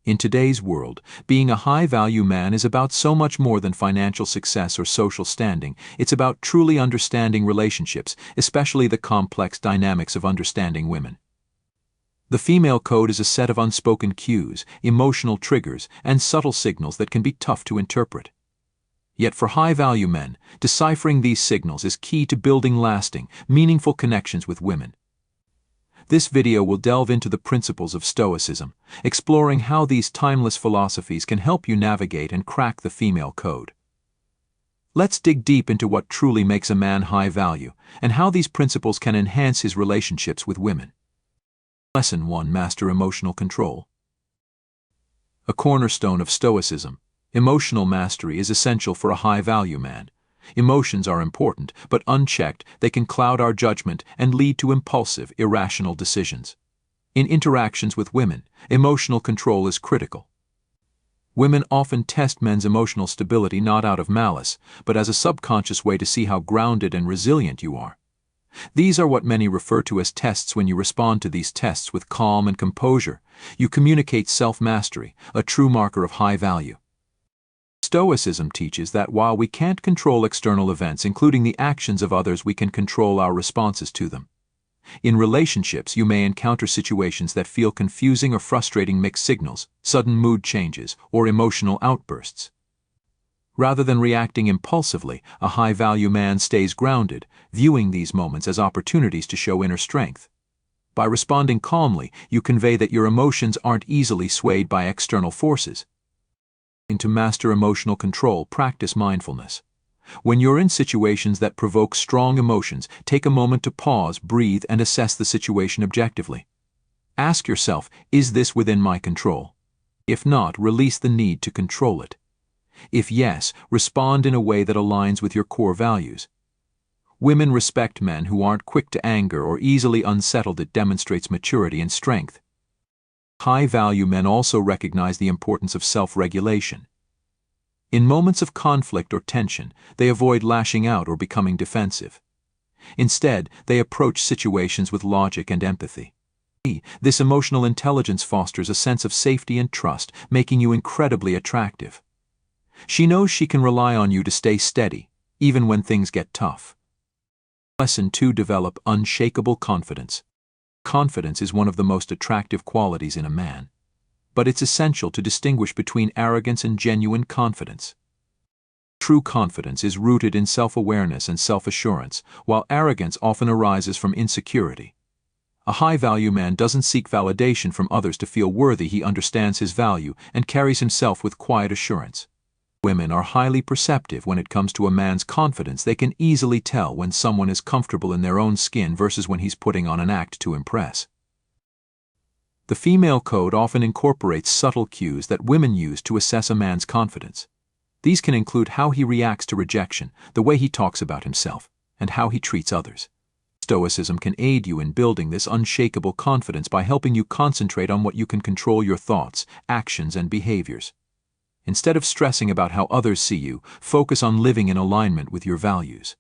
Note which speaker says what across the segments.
Speaker 1: In today's world, being a high-value man is about so much more than financial success or social standing. It's about truly understanding relationships, especially the complex dynamics of understanding women. The female code is a set of unspoken cues, emotional triggers, and subtle signals that can be tough to interpret. Yet for high-value men, deciphering these signals is key to building lasting, meaningful connections with women. This video will delve into the principles of Stoicism, exploring how these timeless philosophies can help you navigate and crack the female code. Let's dig deep into what truly makes a man high value, and how these principles can enhance his relationships with women. Lesson 1: Master emotional control. A cornerstone of Stoicism, emotional mastery is essential for a high-value man. Emotions are important, but unchecked, they can cloud our judgment and lead to impulsive, irrational decisions. In interactions with women, emotional control is critical. Women often test men's emotional stability not out of malice, but as a subconscious way to see how grounded and resilient you are. These are what many refer to as tests. When you respond to these tests with calm and composure, you communicate self-mastery, a true marker of high value. Stoicism teaches that while we can't control external events, including the actions of others, we can control our responses to them. In relationships, you may encounter situations that feel confusing or frustrating, mixed signals, sudden mood changes, or emotional outbursts. Rather than reacting impulsively, a high-value man stays grounded, viewing these moments as opportunities to show inner strength. By responding calmly, you convey that your emotions aren't easily swayed by external forces. To master emotional control, practice mindfulness. When you're in situations that provoke strong emotions, take a moment to pause, breathe, and assess the situation objectively. Ask yourself, is this within my control? If not, release the need to control it. If yes, respond in a way that aligns with your core values. Women respect men who aren't quick to anger or easily unsettled. It demonstrates maturity and strength. High-value men also recognize the importance of self-regulation. In moments of conflict or tension, they avoid lashing out or becoming defensive. Instead, they approach situations with logic and empathy. This emotional intelligence fosters a sense of safety and trust, making you incredibly attractive. She knows she can rely on you to stay steady, even when things get tough. Lesson 2: Develop unshakable confidence. Confidence is one of the most attractive qualities in a man. But it's essential to distinguish between arrogance and genuine confidence. True confidence is rooted in self-awareness and self-assurance, while arrogance often arises from insecurity. A high-value man doesn't seek validation from others to feel worthy. He understands his value and carries himself with quiet assurance. Women are highly perceptive when it comes to a man's confidence. They can easily tell when someone is comfortable in their own skin versus when he's putting on an act to impress. The female code often incorporates subtle cues that women use to assess a man's confidence. These can include how he reacts to rejection, the way he talks about himself, and how he treats others. Stoicism can aid you in building this unshakable confidence by helping you concentrate on what you can control: your thoughts, actions, and behaviors. Instead of stressing about how others see you, focus on living in alignment with your values.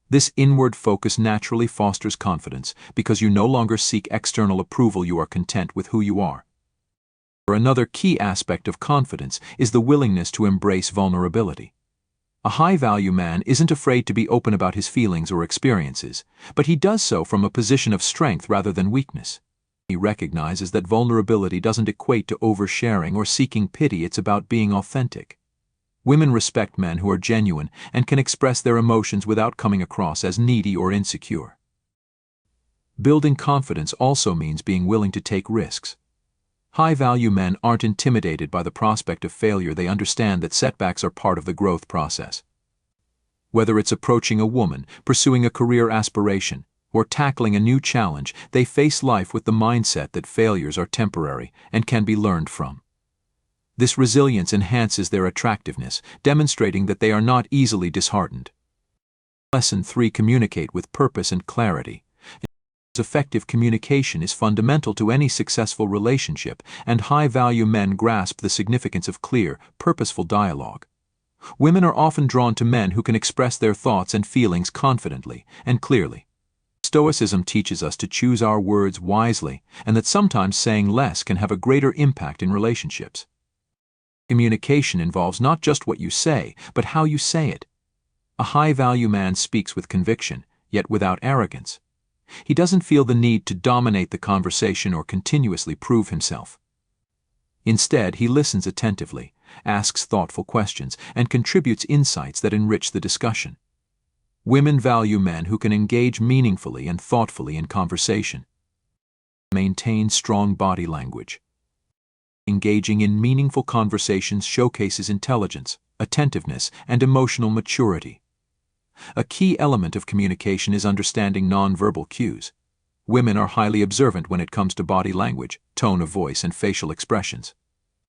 Speaker 1: This inward focus naturally fosters confidence because you no longer seek external approval. You are content with who you are. Another key aspect of confidence is the willingness to embrace vulnerability. A high-value man isn't afraid to be open about his feelings or experiences, but he does so from a position of strength rather than weakness. He recognizes that vulnerability doesn't equate to oversharing or seeking pity. It's about being authentic. Women respect men who are genuine and can express their emotions without coming across as needy or insecure. Building confidence also means being willing to take risks. High-value men aren't intimidated by the prospect of failure. They understand that setbacks are part of the growth process. Whether it's approaching a woman, pursuing a career aspiration, or tackling a new challenge, they face life with the mindset that failures are temporary and can be learned from. This resilience enhances their attractiveness, demonstrating that they are not easily disheartened. Lesson 3: Communicate with purpose and clarity. Effective communication is fundamental to any successful relationship, and high-value men grasp the significance of clear, purposeful dialogue. Women are often drawn to men who can express their thoughts and feelings confidently and clearly. Stoicism teaches us to choose our words wisely, and that sometimes saying less can have a greater impact in relationships. Communication involves not just what you say, but how you say it. A high-value man speaks with conviction, yet without arrogance. He doesn't feel the need to dominate the conversation or continuously prove himself. Instead, he listens attentively, asks thoughtful questions, and contributes insights that enrich the discussion. Women value men who can engage meaningfully and thoughtfully in conversation. Maintain strong body language. Engaging in meaningful conversations showcases intelligence, attentiveness, and emotional maturity. A key element of communication is understanding nonverbal cues. Women are highly observant when it comes to body language, tone of voice, and facial expressions.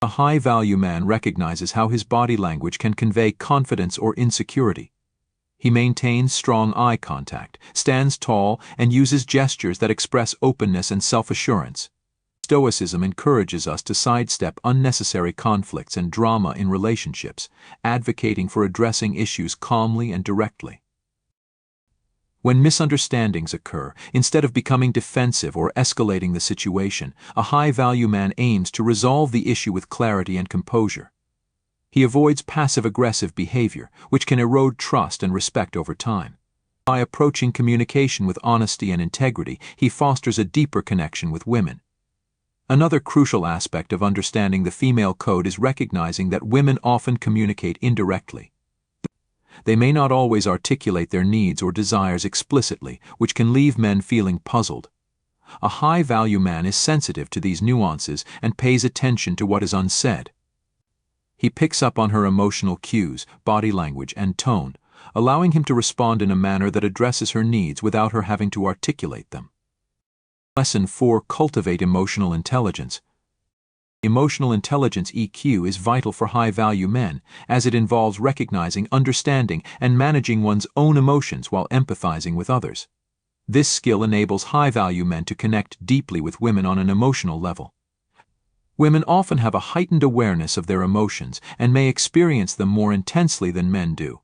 Speaker 1: A high-value man recognizes how his body language can convey confidence or insecurity. He maintains strong eye contact, stands tall, and uses gestures that express openness and self-assurance. Stoicism encourages us to sidestep unnecessary conflicts and drama in relationships, advocating for addressing issues calmly and directly. When misunderstandings occur, instead of becoming defensive or escalating the situation, a high-value man aims to resolve the issue with clarity and composure. He avoids passive-aggressive behavior, which can erode trust and respect over time. By approaching communication with honesty and integrity, he fosters a deeper connection with women. Another crucial aspect of understanding the female code is recognizing that women often communicate indirectly. They may not always articulate their needs or desires explicitly, which can leave men feeling puzzled. A high-value man is sensitive to these nuances and pays attention to what is unsaid. He picks up on her emotional cues, body language, and tone, allowing him to respond in a manner that addresses her needs without her having to articulate them. Lesson 4: Cultivate emotional intelligence. Emotional intelligence (EQ) is vital for high-value men, as it involves recognizing, understanding, and managing one's own emotions while empathizing with others. This skill enables high-value men to connect deeply with women on an emotional level. Women often have a heightened awareness of their emotions and may experience them more intensely than men do.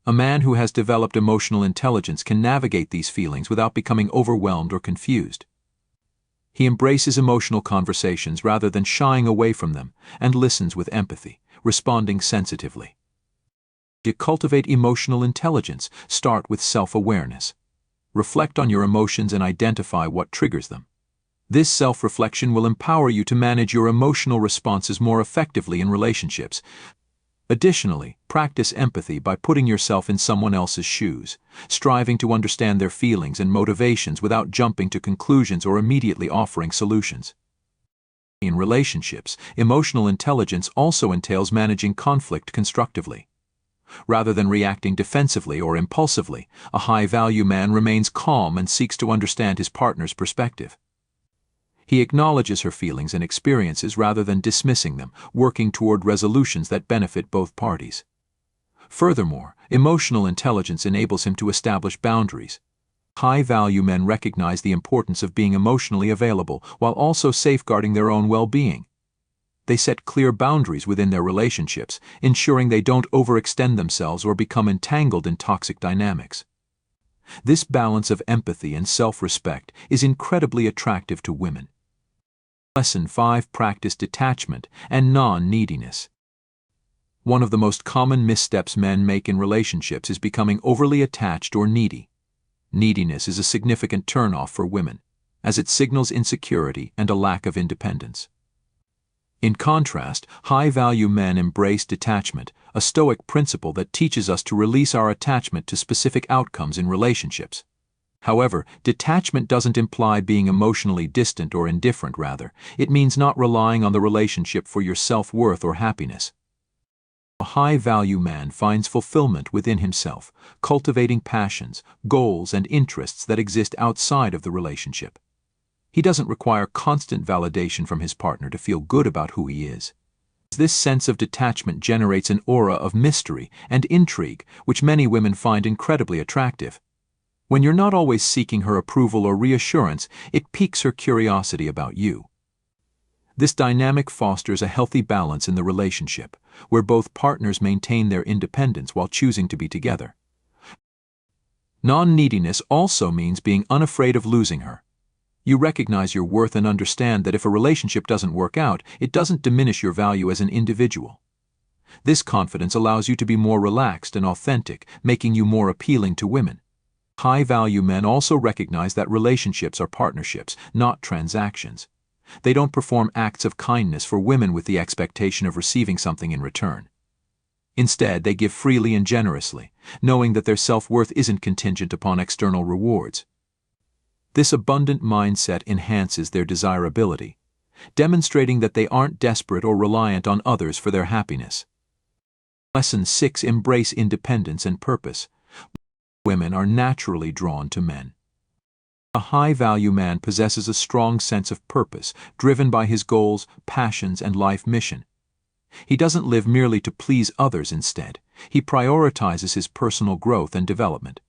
Speaker 1: A man who has developed emotional intelligence can navigate these feelings without becoming overwhelmed or confused. He embraces emotional conversations rather than shying away from them, and listens with empathy, responding sensitively. To cultivate emotional intelligence, start with self-awareness. Reflect on your emotions and identify what triggers them. This self-reflection will empower you to manage your emotional responses more effectively in relationships. Additionally, practice empathy by putting yourself in someone else's shoes, striving to understand their feelings and motivations without jumping to conclusions or immediately offering solutions. In relationships, emotional intelligence also entails managing conflict constructively. Rather than reacting defensively or impulsively, a high-value man remains calm and seeks to understand his partner's perspective. He acknowledges her feelings and experiences rather than dismissing them, working toward resolutions that benefit both parties. Furthermore, emotional intelligence enables him to establish boundaries. High-value men recognize the importance of being emotionally available while also safeguarding their own well-being. They set clear boundaries within their relationships, ensuring they don't overextend themselves or become entangled in toxic dynamics. This balance of empathy and self-respect is incredibly attractive to women. Lesson 5: Practice detachment and non-neediness. One of the most common missteps men make in relationships is becoming overly attached or needy. Neediness is a significant turn-off for women, as it signals insecurity and a lack of independence. In contrast, high-value men embrace detachment, a Stoic principle that teaches us to release our attachment to specific outcomes in relationships. However, detachment doesn't imply being emotionally distant or indifferent. Rather, it means not relying on the relationship for your self-worth or happiness. A high-value man finds fulfillment within himself, cultivating passions, goals, and interests that exist outside of the relationship. He doesn't require constant validation from his partner to feel good about who he is. This sense of detachment generates an aura of mystery and intrigue, which many women find incredibly attractive. When you're not always seeking her approval or reassurance, it piques her curiosity about you. This dynamic fosters a healthy balance in the relationship, where both partners maintain their independence while choosing to be together. Non-neediness also means being unafraid of losing her. You recognize your worth and understand that if a relationship doesn't work out, it doesn't diminish your value as an individual. This confidence allows you to be more relaxed and authentic, making you more appealing to women. High-value men also recognize that relationships are partnerships, not transactions. They don't perform acts of kindness for women with the expectation of receiving something in return. Instead, they give freely and generously, knowing that their self-worth isn't contingent upon external rewards. This abundant mindset enhances their desirability, demonstrating that they aren't desperate or reliant on others for their happiness. Lesson 6: Embrace independence and purpose. Women are naturally drawn to men. A high-value man possesses a strong sense of purpose, driven by his goals, passions, and life mission. He doesn't live merely to please others instead. He prioritizes his personal growth and development.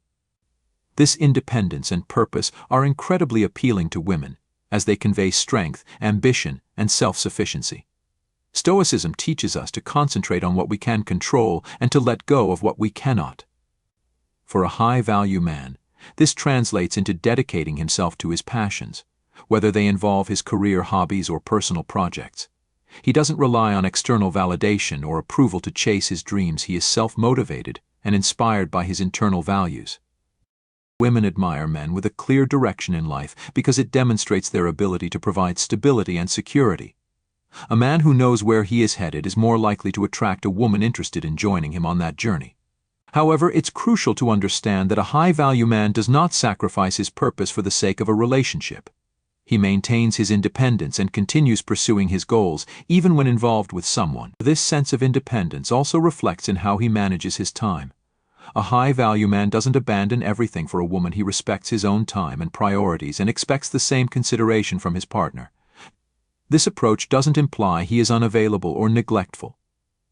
Speaker 1: This independence and purpose are incredibly appealing to women, as they convey strength, ambition, and self-sufficiency. Stoicism teaches us to concentrate on what we can control and to let go of what we cannot. For a high-value man, this translates into dedicating himself to his passions, whether they involve his career, hobbies, or personal projects. He doesn't rely on external validation or approval to chase his dreams. He is self-motivated and inspired by his internal values. Women admire men with a clear direction in life because it demonstrates their ability to provide stability and security. A man who knows where he is headed is more likely to attract a woman interested in joining him on that journey. However, it's crucial to understand that a high-value man does not sacrifice his purpose for the sake of a relationship. He maintains his independence and continues pursuing his goals, even when involved with someone. This sense of independence also reflects in how he manages his time. A high-value man doesn't abandon everything for a woman. He respects his own time and priorities and expects the same consideration from his partner. This approach doesn't imply he is unavailable or neglectful.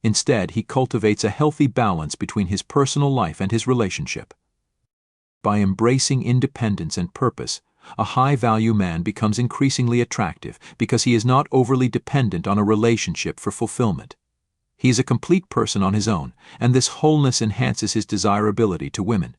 Speaker 1: Instead, he cultivates a healthy balance between his personal life and his relationship. By embracing independence and purpose, a high-value man becomes increasingly attractive because he is not overly dependent on a relationship for fulfillment. He is a complete person on his own, and this wholeness enhances his desirability to women.